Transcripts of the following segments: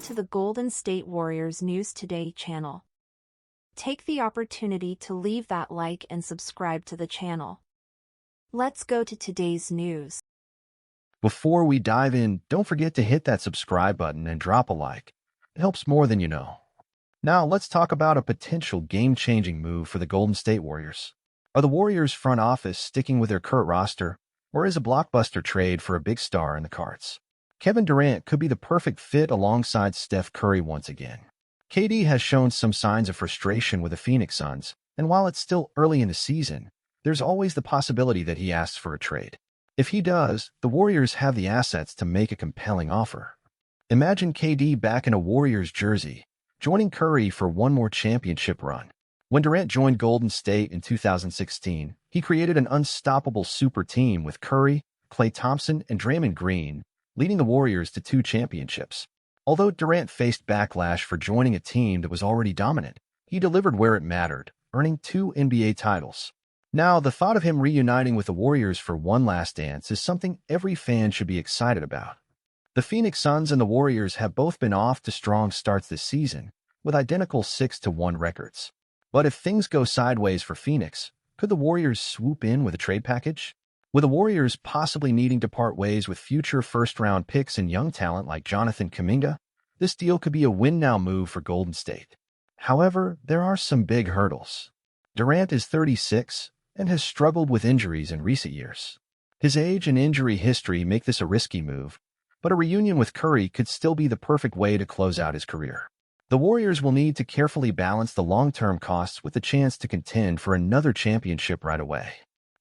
to the Golden State Warriors News Today channel. Take the opportunity to leave that like and subscribe to the channel. Let's go to today's news. Before we dive in, don't forget to hit that subscribe button and drop a like. It helps more than you know. Now, let's talk about a potential game-changing move for the Golden State Warriors. Are the Warriors' front office sticking with their current roster, or is a blockbuster trade for a big star in the cards? Kevin Durant could be the perfect fit alongside Steph Curry once again. KD has shown some signs of frustration with the Phoenix Suns, and while it's still early in the season, there's always the possibility that he asks for a trade. If he does, the Warriors have the assets to make a compelling offer. Imagine KD back in a Warriors jersey, joining Curry for one more championship run. When Durant joined Golden State in 2016, he created an unstoppable super team with Curry, Klay Thompson, and Draymond Green, leading the Warriors to 2 championships. Although Durant faced backlash for joining a team that was already dominant, he delivered where it mattered, earning 2 NBA titles. Now, the thought of him reuniting with the Warriors for one last dance is something every fan should be excited about. The Phoenix Suns and the Warriors have both been off to strong starts this season, with identical 6-1 records. But if things go sideways for Phoenix, could the Warriors swoop in with a trade package? With the Warriors possibly needing to part ways with future first-round picks and young talent like Jonathan Kaminga, this deal could be a win-now move for Golden State. However, there are some big hurdles. Durant is 36 and has struggled with injuries in recent years. His age and injury history make this a risky move, but a reunion with Curry could still be the perfect way to close out his career. The Warriors will need to carefully balance the long-term costs with the chance to contend for another championship right away.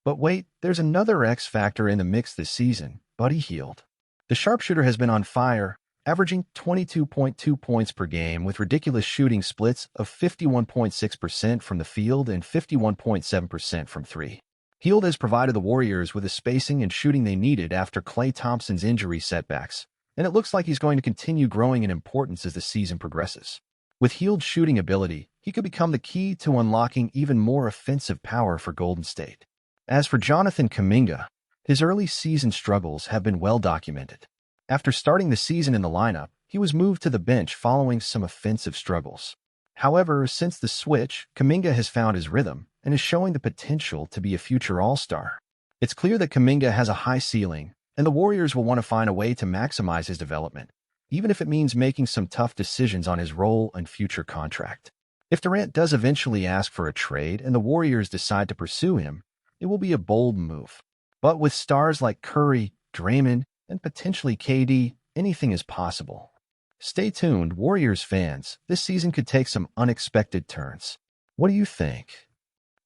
But wait, there's another X factor in the mix this season, Buddy Hield. The sharpshooter has been on fire, averaging 22.2 points per game with ridiculous shooting splits of 51.6% from the field and 51.7% from 3. Hield has provided the Warriors with the spacing and shooting they needed after Klay Thompson's injury setbacks, and it looks like he's going to continue growing in importance as the season progresses. With Hield's shooting ability, he could become the key to unlocking even more offensive power for Golden State. As for Jonathan Kaminga, his early season struggles have been well documented. After starting the season in the lineup, he was moved to the bench following some offensive struggles. However, since the switch, Kaminga has found his rhythm and is showing the potential to be a future All-Star. It's clear that Kaminga has a high ceiling, and the Warriors will want to find a way to maximize his development, even if it means making some tough decisions on his role and future contract. If Durant does eventually ask for a trade and the Warriors decide to pursue him, it will be a bold move. But with stars like Curry, Draymond, and potentially KD, anything is possible. Stay tuned, Warriors fans. This season could take some unexpected turns. What do you think?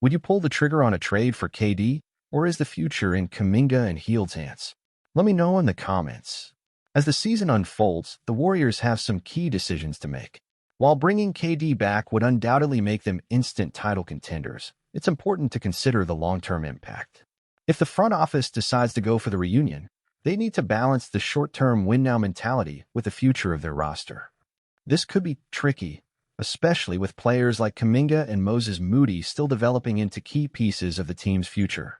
Would you pull the trigger on a trade for KD, or is the future in Kaminga and Hield's hands? Let me know in the comments. As the season unfolds, the Warriors have some key decisions to make. While bringing KD back would undoubtedly make them instant title contenders, it's important to consider the long-term impact. If the front office decides to go for the reunion, they need to balance the short-term win-now mentality with the future of their roster. This could be tricky, especially with players like Kaminga and Moses Moody still developing into key pieces of the team's future.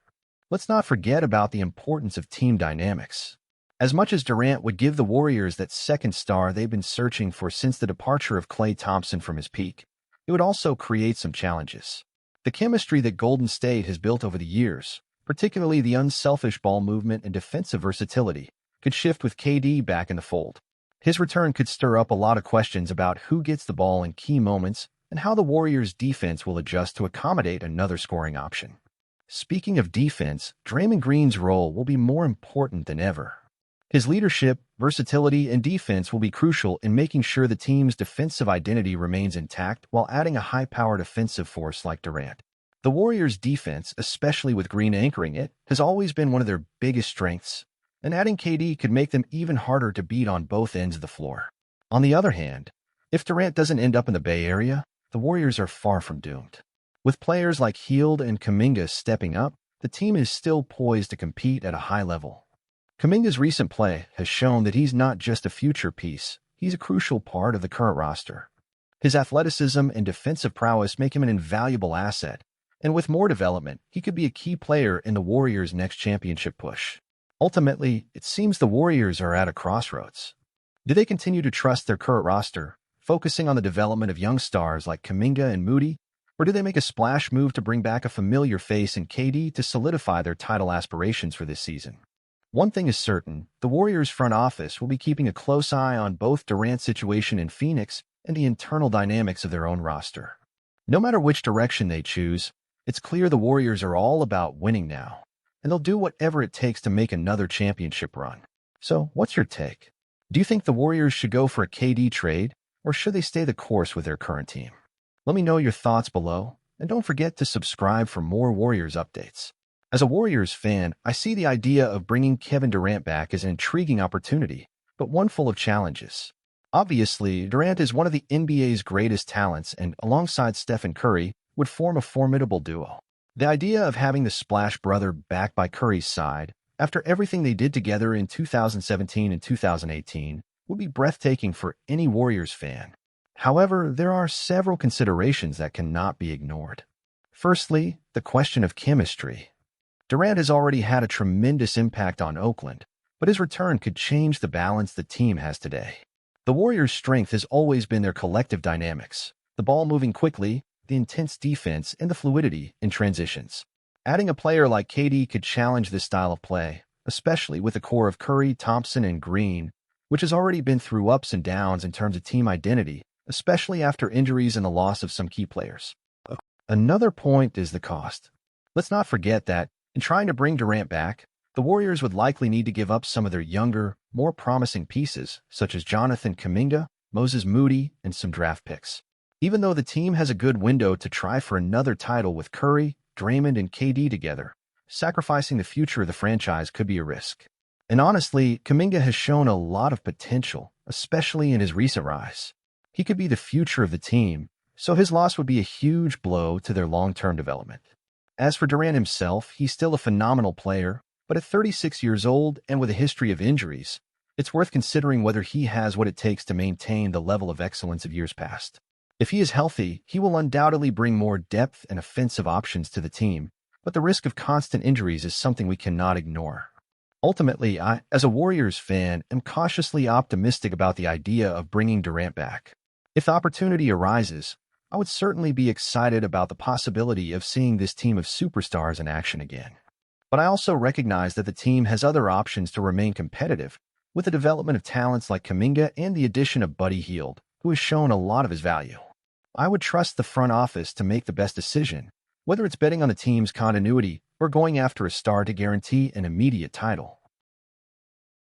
Let's not forget about the importance of team dynamics. As much as Durant would give the Warriors that second star they've been searching for since the departure of Klay Thompson from his peak, it would also create some challenges. The chemistry that Golden State has built over the years, particularly the unselfish ball movement and defensive versatility, could shift with KD back in the fold. His return could stir up a lot of questions about who gets the ball in key moments and how the Warriors' defense will adjust to accommodate another scoring option. Speaking of defense, Draymond Green's role will be more important than ever. His leadership, versatility, and defense will be crucial in making sure the team's defensive identity remains intact while adding a high-powered offensive force like Durant. The Warriors' defense, especially with Green anchoring it, has always been one of their biggest strengths, and adding KD could make them even harder to beat on both ends of the floor. On the other hand, if Durant doesn't end up in the Bay Area, the Warriors are far from doomed. With players like Hield and Kaminga stepping up, the team is still poised to compete at a high level. Kaminga's recent play has shown that he's not just a future piece, he's a crucial part of the current roster. His athleticism and defensive prowess make him an invaluable asset, and with more development, he could be a key player in the Warriors' next championship push. Ultimately, it seems the Warriors are at a crossroads. Do they continue to trust their current roster, focusing on the development of young stars like Kaminga and Moody, or do they make a splash move to bring back a familiar face in KD to solidify their title aspirations for this season? One thing is certain, the Warriors front office will be keeping a close eye on both Durant's situation in Phoenix and the internal dynamics of their own roster. No matter which direction they choose, it's clear the Warriors are all about winning now, and they'll do whatever it takes to make another championship run. So, what's your take? Do you think the Warriors should go for a KD trade, or should they stay the course with their current team? Let me know your thoughts below, and don't forget to subscribe for more Warriors updates. As a Warriors fan, I see the idea of bringing Kevin Durant back as an intriguing opportunity, but one full of challenges. Obviously, Durant is one of the NBA's greatest talents and, alongside Stephen Curry, would form a formidable duo. The idea of having the Splash brother back by Curry's side, after everything they did together in 2017 and 2018, would be breathtaking for any Warriors fan. However, there are several considerations that cannot be ignored. Firstly, the question of chemistry. Durant has already had a tremendous impact on Oakland, but his return could change the balance the team has today. The Warriors' strength has always been their collective dynamics, the ball moving quickly, the intense defense, and the fluidity in transitions. Adding a player like KD could challenge this style of play, especially with a core of Curry, Thompson, and Green, which has already been through ups and downs in terms of team identity, especially after injuries and the loss of some key players. Another point is the cost. Let's not forget that, in trying to bring Durant back, the Warriors would likely need to give up some of their younger, more promising pieces, such as Jonathan Kaminga, Moses Moody, and some draft picks. Even though the team has a good window to try for another title with Curry, Draymond, and KD together, sacrificing the future of the franchise could be a risk. And honestly, Kaminga has shown a lot of potential, especially in his recent rise. He could be the future of the team, so his loss would be a huge blow to their long-term development. As for Durant himself, he's still a phenomenal player, but at 36 years old and with a history of injuries, it's worth considering whether he has what it takes to maintain the level of excellence of years past. If he is healthy, he will undoubtedly bring more depth and offensive options to the team, but the risk of constant injuries is something we cannot ignore. Ultimately, I, as a Warriors fan, am cautiously optimistic about the idea of bringing Durant back. If the opportunity arises, I would certainly be excited about the possibility of seeing this team of superstars in action again. But I also recognize that the team has other options to remain competitive, with the development of talents like Kaminga and the addition of Buddy Hield, who has shown a lot of his value. I would trust the front office to make the best decision, whether it's betting on the team's continuity or going after a star to guarantee an immediate title.